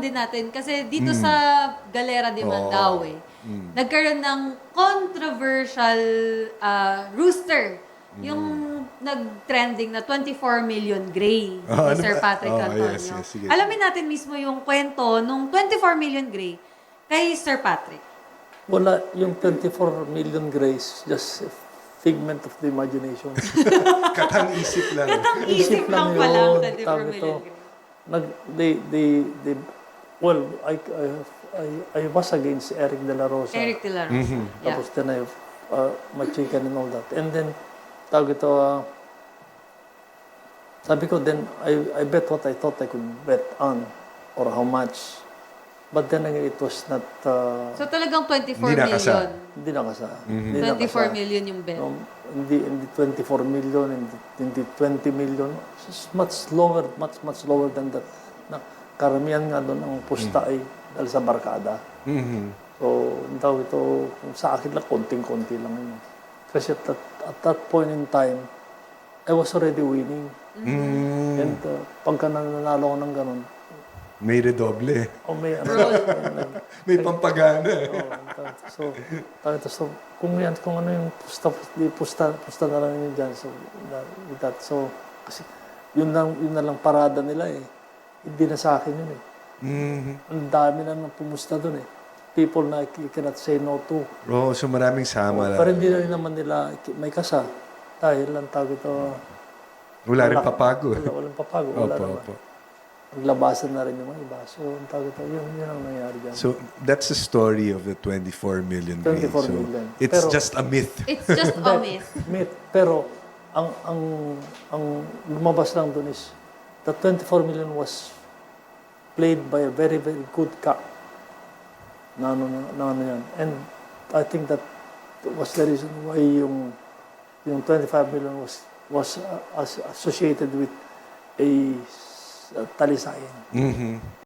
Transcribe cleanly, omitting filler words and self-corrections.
din natin kasi dito sa Galera de Mandaue, nagkaroon ng controversial rooster. Yung nag-trending na 24 million gray ni ano Sir ba? Patrick Antonio. Yes, sige. Alamin natin mismo yung kwento nung 24 million gray kay Sir Patrick. Wala, yung 24 million grays, just a figment of the imagination. Katang-isip lang. Katang-isip lang pa lang 24 tawag million ito. gray. Well, I was against Eric De La Rosa. Eric De La Rosa. Yeah. Tapos then my chicken and all that. And then, tawag ito, sabi ko, then I bet what I thought I could bet on or how much. But then again, it was not... So talagang 24 Hindi nakasa. million. hindi nakasa. Hindi 24 nakasa. million yung bet. No, hindi 24 million, hindi 20 million. It's much lower than that. Na, karamihan nga doon ang pusta ay dahil sa barkada. So, daw ito, kung sa akin lang, konting-konti lang yun. Kasi at that point in time, I was already winning. And pagka nananalo ko ng ganun, May redoble. may May pampagana. so kung ano yung pusta na lang yun dyan. So, with that. So, kasi yun na lang parada nila eh. Hindi na sa akin yun eh. Ang dami na nang pumusta doon eh. People na you cannot say no to. Oh, so maraming sama lang. Pero hindi na rin naman nila may kasa. Dahil lang tawag ito. Wala rin papago. Walang papago. Wala naman. Opo. Naglabasan na rin yung mga iba. So, ang tawag ito, yun ang nangyari dyan. So, that's the story of the 24 million grains. 24 So, million. it's Pero- just a myth. It's just a myth. Myth. Pero, ang lumabas lang doon is, the 24 million was played by a very, very good cock. Na ano yan. And I think that was the reason why yung 25 million was associated with a talisayan.